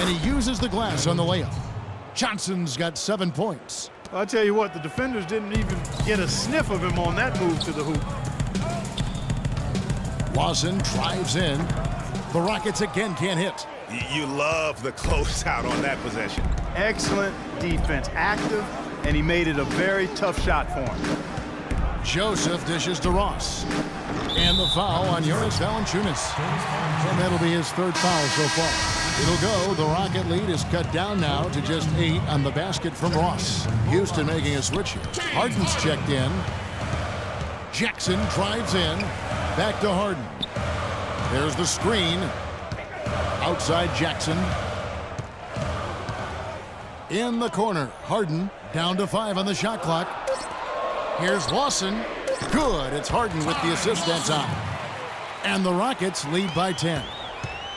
And he uses the glass on the layup. Johnson's got 7 points. I'll tell you what, the defenders didn't even get a sniff of him on that move to the hoop. Lawson drives in. The Rockets again can't hit. You love the closeout on that possession. Excellent defense, active, and he made it a very tough shot for him. Joseph dishes to Ross. And the foul on Jonas Valanciunas. And that'll be his 3rd foul so far. It'll go. The Rocket lead is cut down now to just 8 on the basket from Ross. Houston making a switch here. Harden's checked in. Jackson drives in. Back to Harden. There's the screen. Outside Jackson. In the corner. Harden down to 5 on the shot clock. Here's Lawson. Good. It's Harden with the assist that time. And the Rockets lead by 10.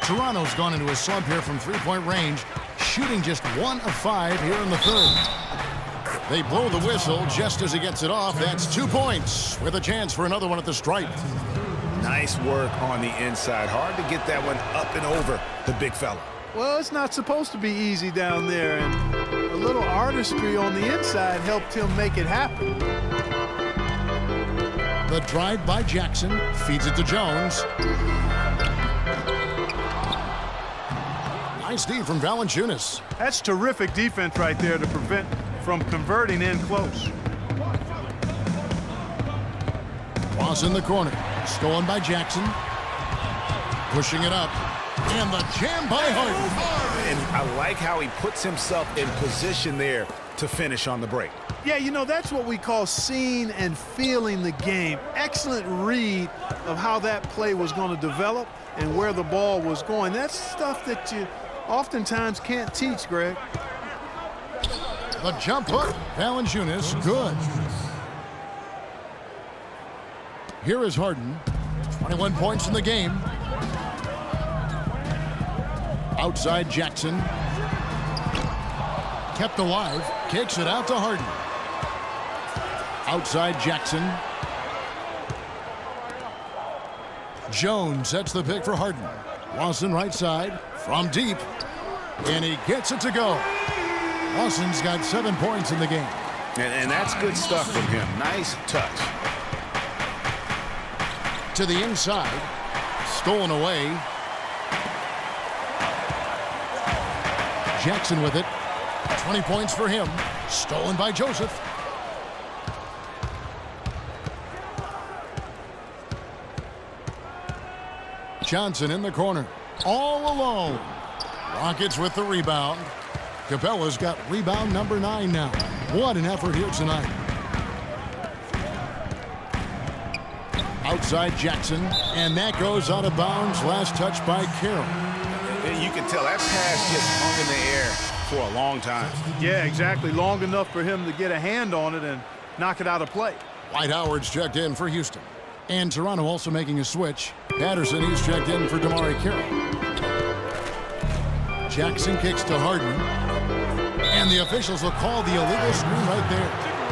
Toronto's gone into a slump here from three-point range, shooting just 1 of 5 here in the 3rd. They blow the whistle just as he gets it off. That's 2 points with a chance for another one at the stripe. Nice work on the inside. Hard to get that one up and over the big fella. Well, it's not supposed to be easy down there, and a little artistry on the inside helped him make it happen. The drive by Jackson feeds it to Jones. Nice D from Valanciunas. That's terrific defense right there to prevent from converting in close. Cross in the corner. Stolen by Jackson. Pushing it up. And the jam by Harden. And I like how he puts himself in position there to finish on the break. Yeah, you know, that's what we call seeing and feeling the game. Excellent read of how that play was going to develop and where the ball was going. That's stuff that you oftentimes can't teach, Greg. The jump hook. Valanciunas, good. Here is Harden. 21 points in the game. Outside Jackson. Kept alive. Kicks it out to Harden. Outside Jackson. Jones sets the pick for Harden. Lawson right side. From deep. And he gets it to go. Lawson's got 7 points in the game. And that's good stuff from him. Nice touch. To the inside. Stolen away. Jackson with it. 20 points for him. Stolen by Joseph. Johnson in the corner. All alone. Rockets with the rebound. Capella's got rebound number 9 now. What an effort here tonight. Outside Jackson. And that goes out of bounds. Last touch by Carroll. And you can tell that pass just hung in the air for a long time. Yeah, exactly. Long enough for him to get a hand on it and knock it out of play. Dwight Howard's checked in for Houston. And Toronto also making a switch. Patterson, he's checked in for MyCareer. Jackson kicks to Harden. And the officials will call the illegal screen right there.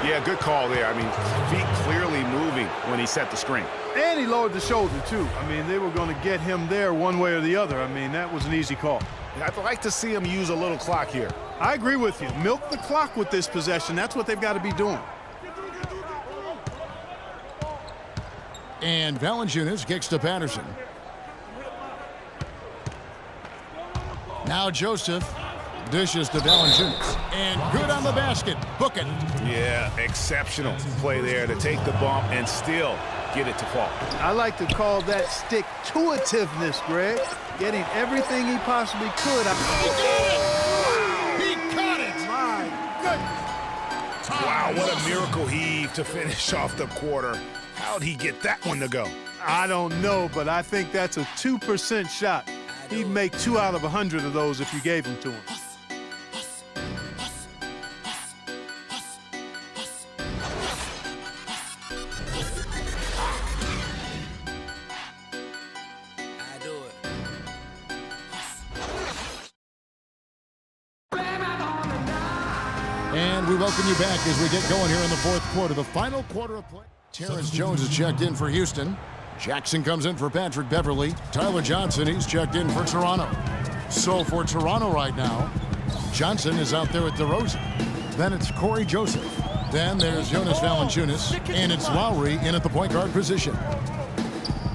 Yeah, good call there. I mean, feet clearly moving when he set the screen. And he lowered the shoulder, too. I mean, they were going to get him there one way or the other. I mean, that was an easy call. I'd like to see him use a little clock here. I agree with you. Milk the clock with this possession. That's what they've got to be doing. And Valanciunas kicks to Patterson. Now Joseph dishes to Valanciunas. And good on the basket. Book it. Yeah, exceptional play there to take the bump and still get it to fall. I like to call that stick-to-itiveness, Greg. Getting everything he possibly could. He caught it. My goodness. Wow, what a miracle heave to finish off the quarter. How'd he get that one to go? I don't know, but I think that's a 2% shot. He'd make 2 out of 100 of those if you gave them to him. And we welcome you back as we get going here in the 4th quarter, the final quarter of play. Terrence Jones is checked in for Houston. Jackson comes in for Patrick Beverley. Tyler Johnson, he's checked in for Toronto. So for Toronto right now, Johnson is out there with DeRozan. Then it's Corey Joseph. Then there's Jonas Valanciunas, and it's Lowry in at the point guard position.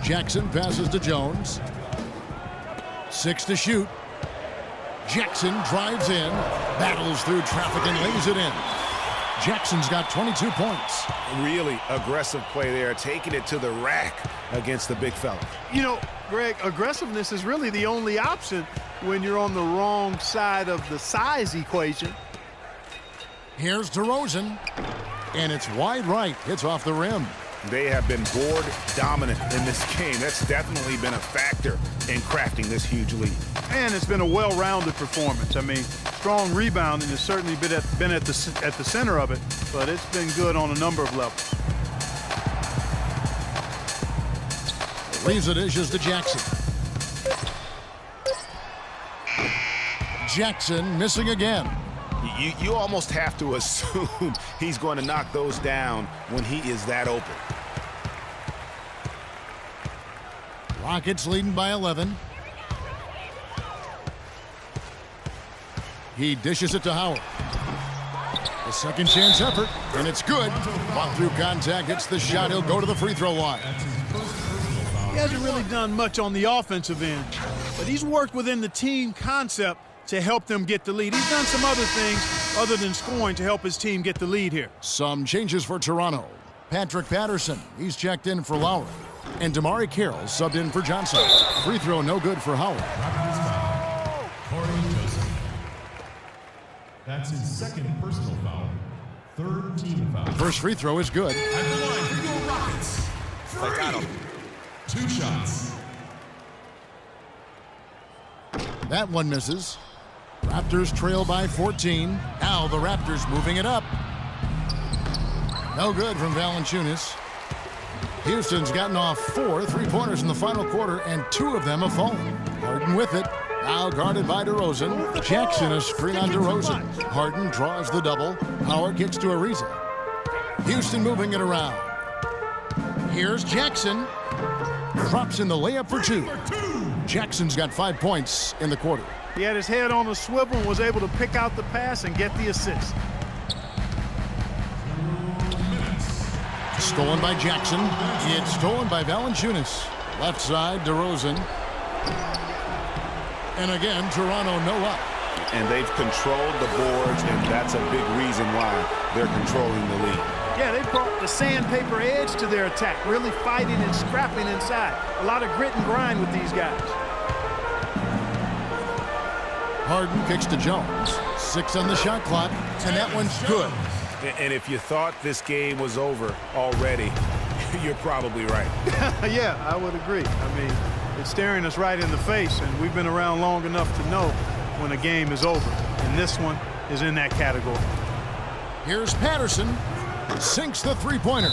Jackson passes to Jones. 6 to shoot. Jackson drives in, battles through traffic and lays it in. Jackson's got 22 points. Really aggressive play there, taking it to the rack against the big fella. You know, Greg, aggressiveness is really the only option when you're on the wrong side of the size equation. Here's DeRozan, and it's wide right. It's off the rim. They have been board dominant in this game. That's definitely been a factor in crafting this huge lead. And it's been a well-rounded performance. I mean, strong rebounding has certainly been at the center of it, but it's been good on a number of levels. Leaves the dishes to Jackson. Jackson missing again. You almost have to assume he's going to knock those down when he is that open. Rockets leading by 11. He dishes it to Howard. A second chance effort, and it's good. Fought through contact, hits the shot. He'll go to the free throw line. He hasn't really done much on the offensive end, but he's worked within the team concept to help them get the lead. He's done some other things other than scoring to help his team get the lead here. Some changes for Toronto. Patrick Patterson, he's checked in for Lowry. And MyCareer subbed in for Johnson. Free throw no good for Howard. Corey Joseph. That's his second personal foul. Third team foul. First free throw is good. At the line for your Rockets. I got him. 2 shots. That one misses. Raptors trail by 14. Now the Raptors moving it up. No good from Valanciunas. Houston's gotten off 4 3-pointers in the final quarter, and 2 of them have fallen. Harden with it. Now guarded by DeRozan. Jackson a screen on DeRozan. Harden draws the double. Howard kicks to Ariza. Houston moving it around. Here's Jackson. Drops in the layup for 2. Jackson's got 5 points in the quarter. He had his head on a swivel and was able to pick out the pass and get the assist. Stolen by Jackson. It's stolen by Valanciunas. Left side, DeRozan. And again, Toronto no up. And they've controlled the boards, and that's a big reason why they're controlling the lead. Yeah, they brought the sandpaper edge to their attack, really fighting and scrapping inside. A lot of grit and grind with these guys. Harden kicks to Jones. 6 on the shot clock, and that one's good. And if you thought this game was over already, you're probably right. Yeah, I would agree. I mean, it's staring us right in the face, and we've been around long enough to know when a game is over. And this one is in that category. Here's Patterson. Sinks the three-pointer.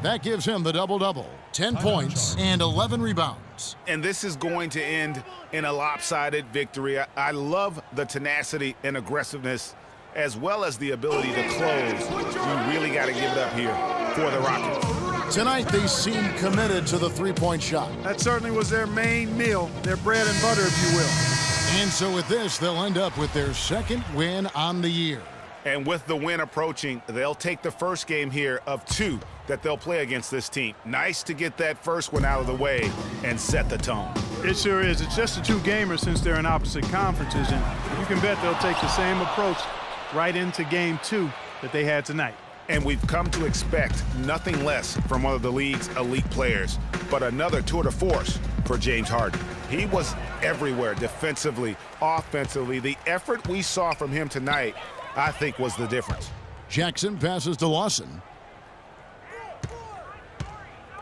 That gives him the double-double. 10 points and 11 rebounds. And this is going to end in a lopsided victory. I love the tenacity and aggressiveness, as well as the ability to close. You really got to give it up here for the Rockets. Tonight, they seem committed to the three-point shot. That certainly was their main meal, their bread and butter, if you will. And so with this, they'll end up with their second win on the year. And with the win approaching, they'll take the first game here of 2 that they'll play against this team. Nice to get that first one out of the way and set the tone. It sure is. It's just a 2-gamer since they're in opposite conferences, and you can bet they'll take the same approach right into game 2 that they had tonight. And we've come to expect nothing less from one of the league's elite players, but another tour de force for James Harden. He was everywhere defensively, offensively. The effort we saw from him tonight, I think, was the difference. Jackson passes to Lawson.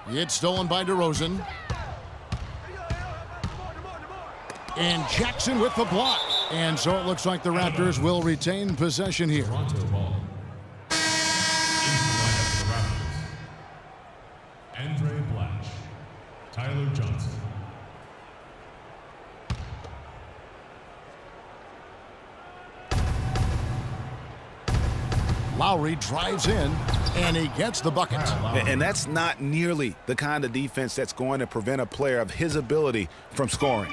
It's stolen by DeRozan. And Jackson with the block. And so it looks like the Raptors will retain possession here. Toronto ball. Into the lineup for the Raptors. Andre Blash. Tyler Johnson. Lowry drives in, and he gets the bucket. And that's not nearly the kind of defense that's going to prevent a player of his ability from scoring.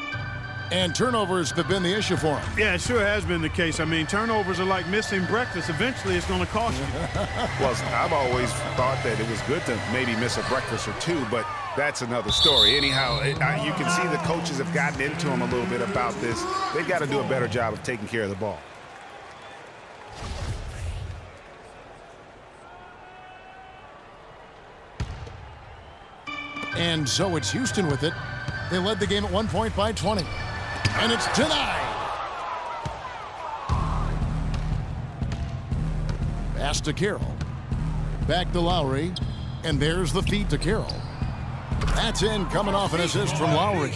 And turnovers have been the issue for him. Yeah, it sure has been the case. I mean, turnovers are like missing breakfast. Eventually, it's going to cost you. Well, I've always thought that it was good to maybe miss a breakfast or two, but that's another story. Anyhow, you can see the coaches have gotten into him a little bit about this. They've got to do a better job of taking care of the ball. And so it's Houston with it. They led the game at 1 point by 20. And it's denied. Pass to Carroll. Back to Lowry. And there's the feed to Carroll. That's in, coming off an assist from Lowry.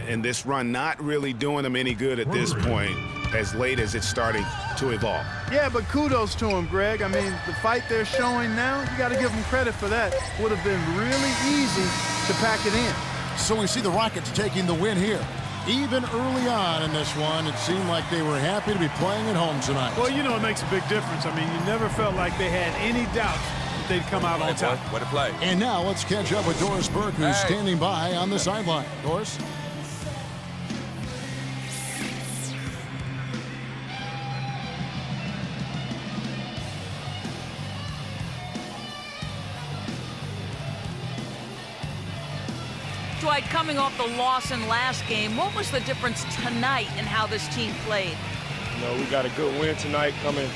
And this run not really doing them any good at this point, as late as it's starting to evolve. Yeah, but kudos to him, Greg. I mean, the fight they're showing now, you got to give them credit for that. Would have been really easy to pack it in. So we see the Rockets taking the win here. Even early on in this one, it seemed like they were happy to be playing at home tonight. Well, you know it makes a big difference. I mean, you never felt like they had any doubts that they'd come out on top. What a play. And now let's catch up with Doris Burke, who's standing by on the sideline. Doris? Dwight, coming off the loss in last game, what was the difference tonight in how this team played? You know, we got a good win tonight coming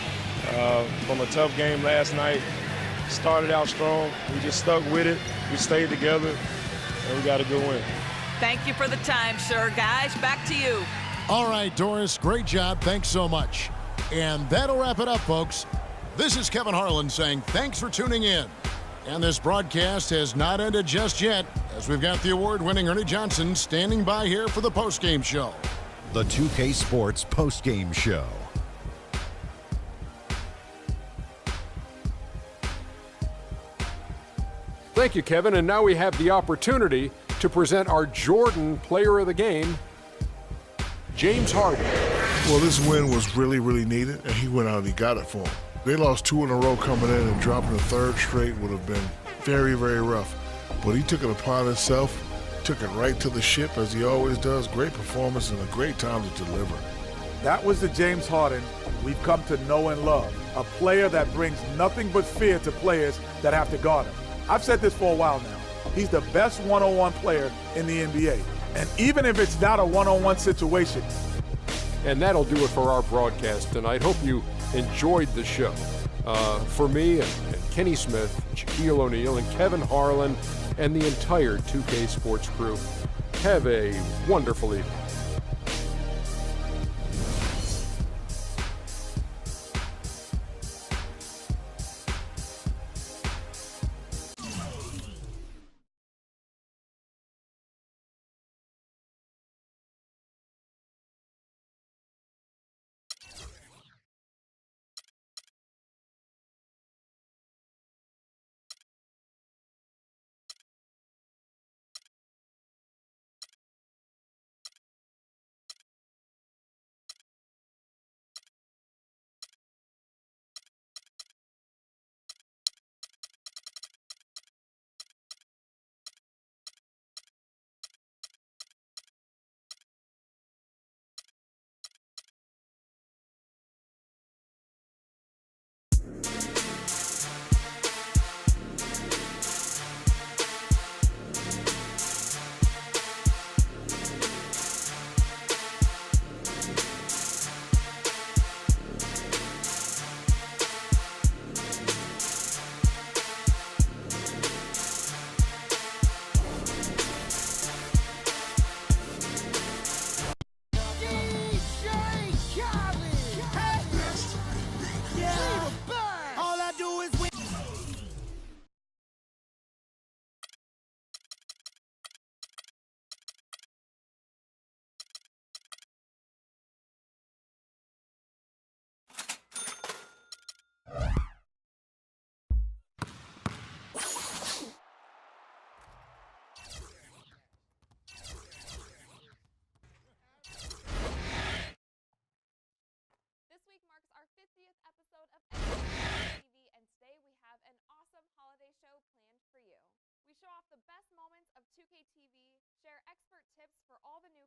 from a tough game last night. Started out strong. We just stuck with it. We stayed together, and we got a good win. Thank you for the time, sir. Guys, back to you. All right, Doris, great job. Thanks so much. And that'll wrap it up, folks. This is Kevin Harlan saying thanks for tuning in. And this broadcast has not ended just yet, as we've got the award-winning Ernie Johnson standing by here for the postgame show. The 2K Sports postgame show. Thank you, Kevin. And now we have the opportunity to present our Jordan Player of the Game, James Harden. Well, this win was really, really needed, and he went out and he got it for him. They lost 2 in a row coming in, and dropping the third straight would have been very, very rough. But he took it upon himself, took it right to the ship, as he always does. Great performance and a great time to deliver. That was the James Harden we've come to know and love, a player that brings nothing but fear to players that have to guard him. I've said this for a while now. He's the best one-on-one player in the NBA. And even if it's not a one-on-one situation. And that'll do it for our broadcast tonight. Hope you enjoyed the show. For me and Kenny Smith, Shaquille O'Neal, and Kevin Harlan, and the entire 2K Sports crew, have a wonderful evening. show off the best moments of 2K TV, share expert tips for all the new